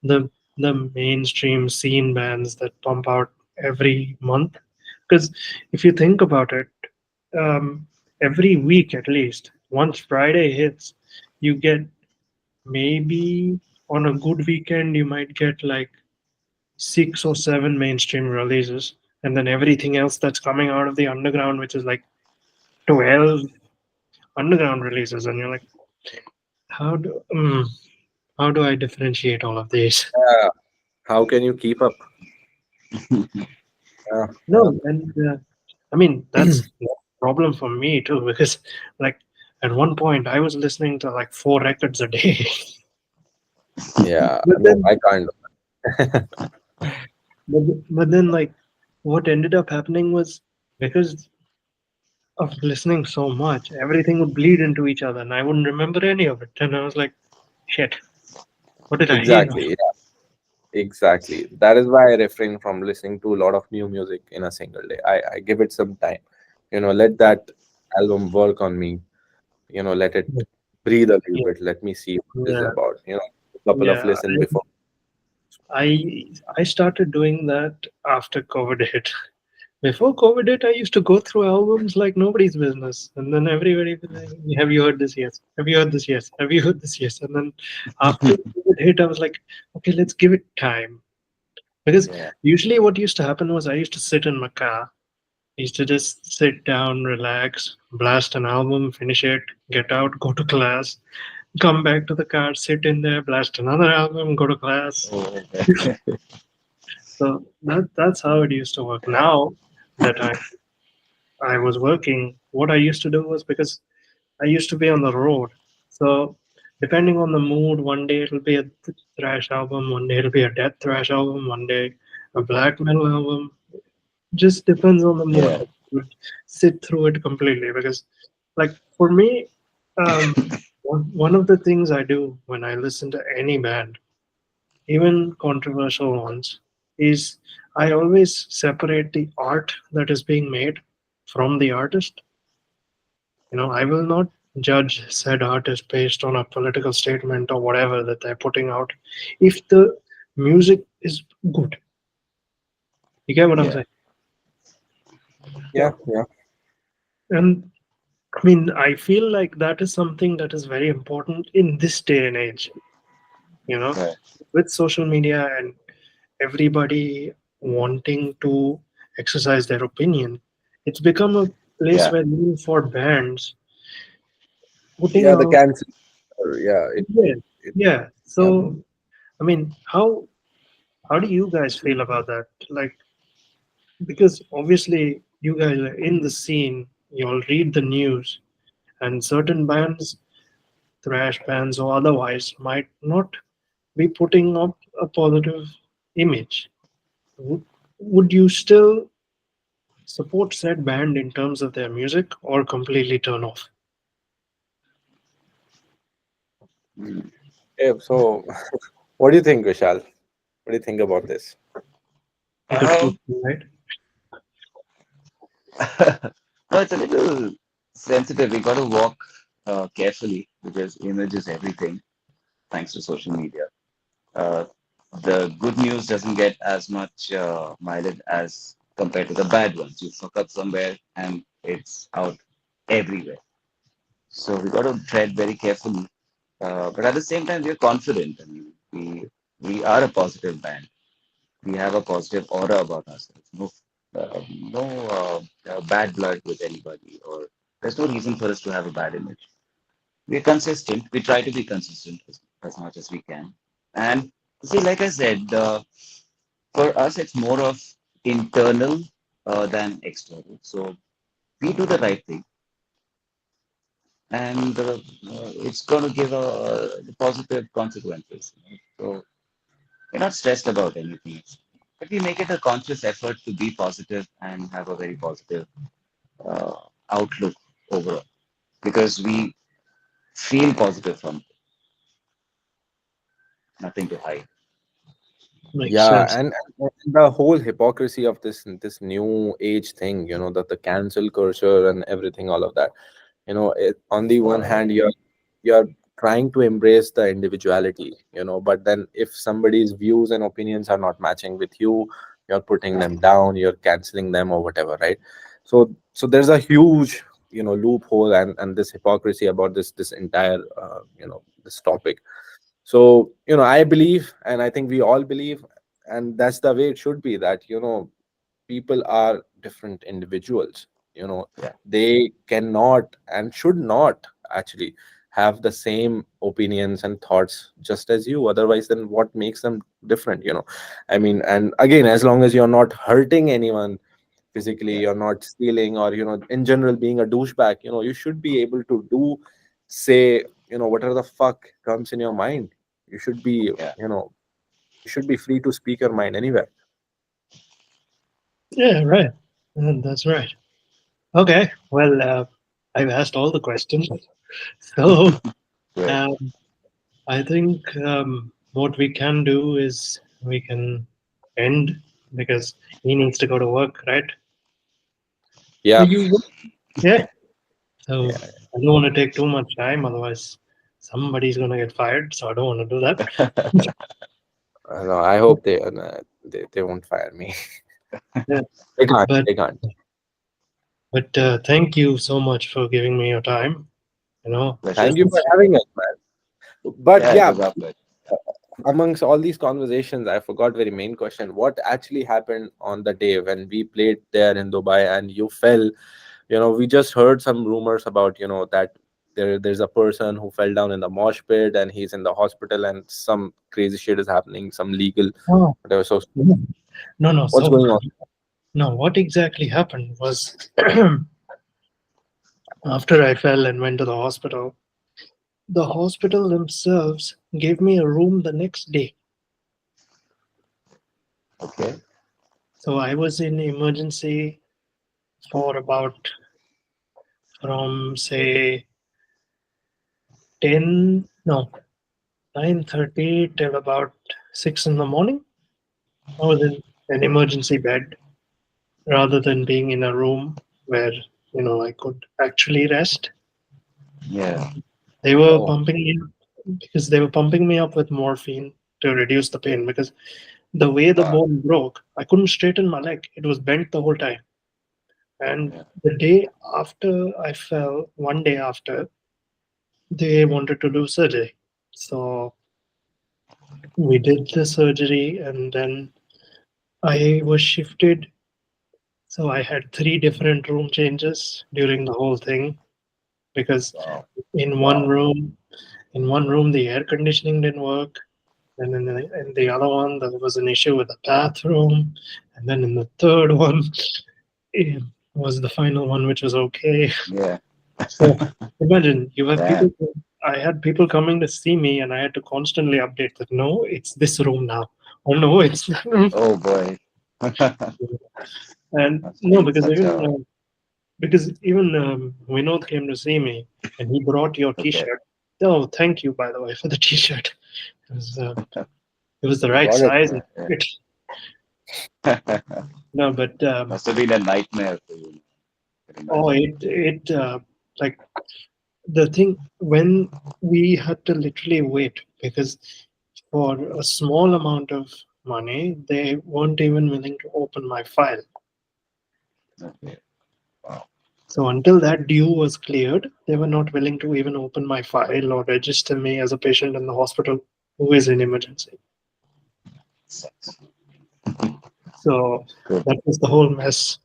the the mainstream scene bands that pump out every month. Because if you think about it, um, every week at least, once Friday hits, you get maybe on a good weekend you might get like 6 or 7 mainstream releases, and then everything else that's coming out of the underground, which is like 12 underground releases, and you're like, how do how do I differentiate all of these? Yeah. How can you keep up? Yeah. No, and I mean that's a problem for me too because like at one point I was listening to like 4 records a day, Yeah. but No, then I can't. but then like what ended up happening was because of listening so much, everything would bleed into each other, and I wouldn't remember any of it. And I was like, shit, what did I hear? Exactly. Yeah. Exactly. That is why I refrain from listening to a lot of new music in a single day. I give it some time. Let that album work on me. Let it breathe a little Yeah, bit. Let me see what it is yeah, about. A couple of yeah. listen before. I started doing that after COVID hit. Before COVID hit, I used to go through albums like nobody's business, and then everybody was like, "Have you heard this? Yes. Have you heard this? Yes. Have you heard this? Yes." And then after COVID hit, I was like, "Okay, let's give it time." Because Yeah, usually, what used to happen was I used to sit in my car. I used to just sit down, relax, blast an album, finish it, get out, go to class, come back to the car, sit in there, blast another album, go to class. oh, So that's how it used to work. Now that I was working, what I used to do was because I used to be on the road. So depending on the mood, one day it'll be a thrash album, one day it'll be a death thrash album, one day a black metal album. Just depends on the mood. yeah, Would sit through it completely because, like for me, um, one of the things I do when I listen to any band, even controversial ones, is I always separate the art that is being made from the artist. I will not judge said artist based on a political statement or whatever that they're putting out. If the music is good, you get what I'm yeah, saying? Yeah. Yeah. Yeah. And I mean, I feel like that is something that is very important in this day and age, you know, right, with social media and everybody wanting to exercise their opinion. It's become a place yeah, where even for bands putting Yeah. The out. cancel. Yeah. Yeah, It yeah. yeah. So, I mean, how do you guys feel about that? Like, because obviously you guys are in the scene, you all read the news, and certain bands, thrash bands or otherwise, might not be putting up a positive image. Would you still support said band in terms of their music or completely turn off? mm. So, what do you think, Vishal? What do you think about this? Good Um, question, right? no, it's a little sensitive. We got to walk carefully because image is everything, thanks to social media. Uh, the good news doesn't get as much mileage as compared to the bad ones. You fuck up somewhere and it's out everywhere. So we got to tread very carefully. But at the same time, we are confident. I mean, we are a positive band. We have a positive aura about ourselves. No bad blood with anybody, or there's no reason for us to have a bad image. We're consistent. We try to be consistent as much as we can. And see, like I said, for us, it's more of internal than external. So we do the right thing, and it's going to give positive consequences. So we're not stressed about anything, but we make it a conscious effort to be positive and have a very positive uh, outlook overall because we feel positive from it, nothing to hide. Makes Yeah, sense. and the whole hypocrisy of this new age thing, that the cancel culture and everything, all of that. On the one hand, you're trying to embrace the individuality, but then if somebody's views and opinions are not matching with you, you're putting them down, you're canceling them or whatever, right? So there's a huge, loophole and this hypocrisy about this entire, this topic. So, I believe, and I think we all believe, and that's the way it should be, that, people are different individuals. you know. Yeah. They cannot and should not actually have the same opinions and thoughts just as you. Otherwise, then what makes them different, you know? I mean, and again, as long as you're not hurting anyone physically, Yeah. you're not stealing, or in general being a douchebag, you should be able to do, say, whatever the fuck comes in your mind. You should be, Yeah. you should be free to speak your mind anywhere. Yeah, right. That's right. Okay. Well, I've asked all the questions. So Great. um, I think what we can do is we can end because he needs to go to work, right? Are Yeah. you? Yeah. So Yeah. I don't want to take too much time, otherwise somebody's gonna get fired. So I don't want to do that. No, I hope they won't fire me. Yeah. They can't. But They can't. thank you so much for giving me your time. You know, Pleasure. Thank you for this having us, man. But Yeah, it yeah, was our pleasure. amongst all these conversations, I forgot very main question. What actually happened on the day when we played there in Dubai and you fell? We just heard some rumors about, that there's a person who fell down in the mosh pit and he's in the hospital and some crazy shit is happening, some legal oh, whatever. So no, no, no. what's So going on? no, what exactly happened was after I fell and went to the hospital themselves gave me a room the next day. Okay. So I was in emergency for about from say 10, no, 9:30 till about 6 in the morning. I was in an emergency bed rather than being in a room where, I could actually rest. Yeah. They were Oh, pumping me up because they were pumping me up with morphine to reduce the pain because the way the Wow. bone broke, I couldn't straighten my leg. It was bent the whole time. And Yeah. the day after I fell, one day after, they wanted to do surgery. So we did the surgery and then I was shifted. So I had three different room changes during the whole thing because Wow. in one room, the air conditioning didn't work. And then in the other one, there was an issue with the bathroom. And then in the third one, it was the final one, which was okay. Yeah. So imagine you have Damn. people. I had people coming to see me, and I had to constantly update that no, it's this room now. Oh no, it's that room. Oh boy. And Must have no, been such a because even Vinod came to see me, and he brought your okay. T-shirt. Oh, thank you, by the way, for the T-shirt. It was uh, it was the you right got it. size. Yeah, yeah. It, no, but Must have been a nightmare for you. I can oh, imagine. like the thing when we had to literally wait because for a small amount of money, they weren't even willing to open my file. Okay. Wow. So until that due was cleared, they were not willing to even open my file or register me as a patient in the hospital who is in emergency. Sucks. So Good. that was the whole mess.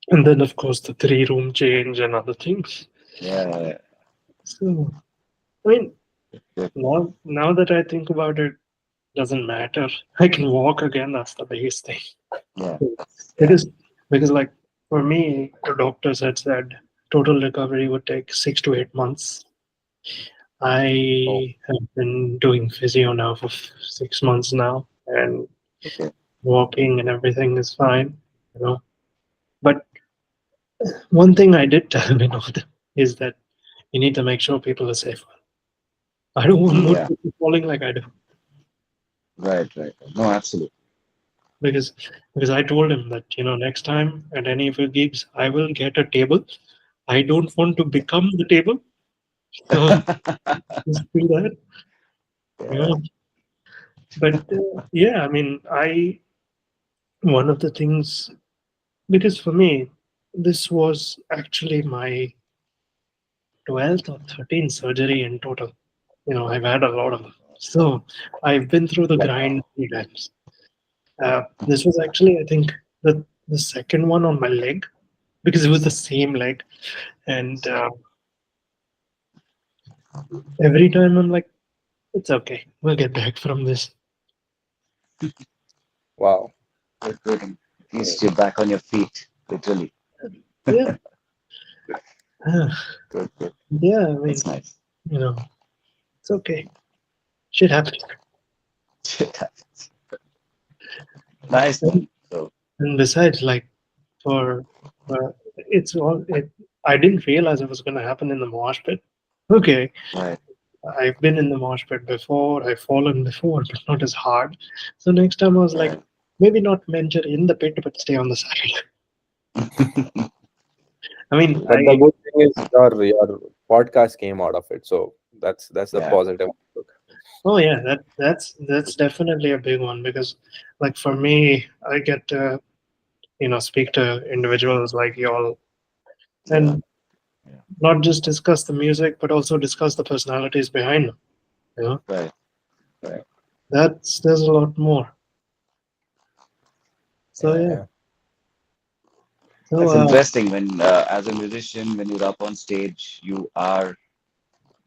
And then, of course, the three-room change and other things. Yeah, yeah, So, I mean, good. now that I think about it, doesn't matter. I can walk again. That's the biggest thing. Yeah. Yeah. Because, like, for me, the doctors had said total recovery would take 6 to 8 months. Oh, I have been doing physio now for 6 months now, and Okay. walking and everything is fine, you know. But one thing I did tell Vinod is that you need to make sure people are safe. I don't want more Yeah. people falling like I do Right, right. No, absolutely. because I told him that next time at any of your gigs I will get a table. I don't want to become the table, so just do that. You Yeah. know. But yeah, I mean, I one of the things because for me this was actually my 12th or 13th surgery in total. I've had a lot of them. So I've been through the Wow. grind 3 times. This was actually, I think, the second one on my leg. because it was the same leg. And every time I'm like, it's okay, we'll get back from this. Wow. Good, good. At least you're back on your feet, literally. Yeah. Good, good. Yeah, I mean, That's nice. you know, it's okay. Shit happens. Nice, And, man. So, and besides, like, for it's all it. I didn't realize it was going to happen in the mosh pit. Okay, right, I've been in the mosh pit before. I've fallen before, but not as hard. So next time I was like, right. maybe not venture in the pit, but stay on the side. I mean, But the good thing is your podcast came out of it, so that's the Yeah, positive outlook. oh yeah, that's definitely a big one because, like for me, I get to speak to individuals like y'all yeah, and yeah. not just discuss the music, but also discuss the personalities behind them. You know, Right, right. there's a lot more. So Yeah, yeah, yeah. so That's interesting when, as a musician, when you're up on stage, you are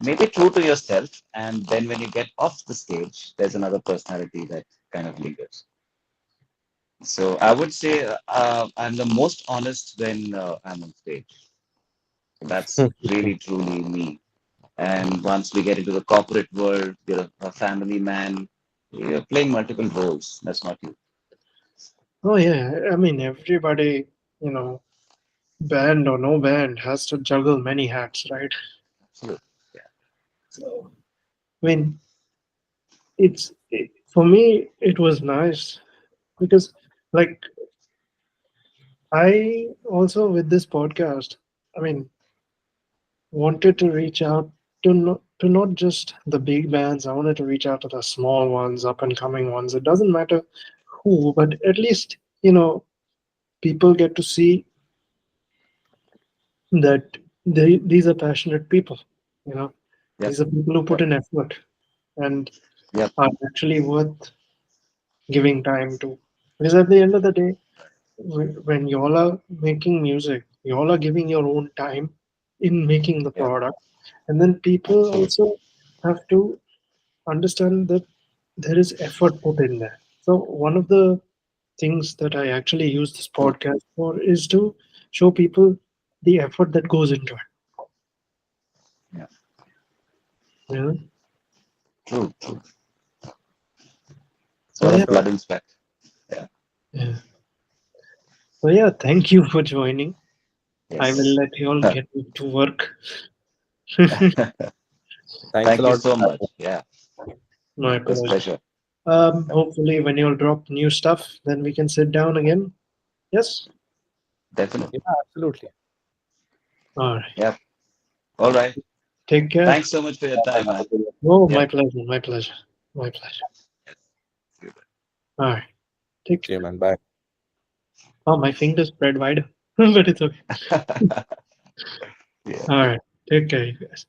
maybe true to yourself, and then when you get off the stage, there's another personality that kind of lingers. So I would say I'm the most honest when I'm on stage. That's really, truly me. And once we get into the corporate world, you're a family man, you're playing multiple roles. That's not you. oh yeah, I mean everybody, you know, band or no band has to juggle many hats, right? Absolutely. So I mean, for me it was nice because like I also with this podcast, I mean, wanted to reach out to not just the big bands. I wanted to reach out to the small ones, up and coming ones. It doesn't matter who, but at least people get to see that these are passionate people. You know, Yep, these are people who put yep, in effort and yep, are actually worth giving time to. Because at the end of the day, when y'all are making music, y'all are giving your own time in making the yep. product, and then people Absolutely. also have to understand that there is effort put in there. So one of the things that I actually use this podcast for is to show people the effort that goes into it. Yeah. You know? True, true. A So lot yeah, of blood and sweat. Yeah. yeah. So yeah, thank you for joining. I will Yes. let you all get to work. Thanks a Thank you lot. so much. Yeah. My It was a pleasure. pleasure. Hopefully, when you'll drop new stuff, then we can sit down again. Yes. Definitely. Yeah, absolutely. All right. Yep. All right. Take care. Thanks so much for your time, man. Oh, my Yep. pleasure. My pleasure. My pleasure. Yes. See you. All right. Take See you, care. man. Bye. Oh, my fingers spread wider, but it's okay. Yeah. All right. Take care, you guys.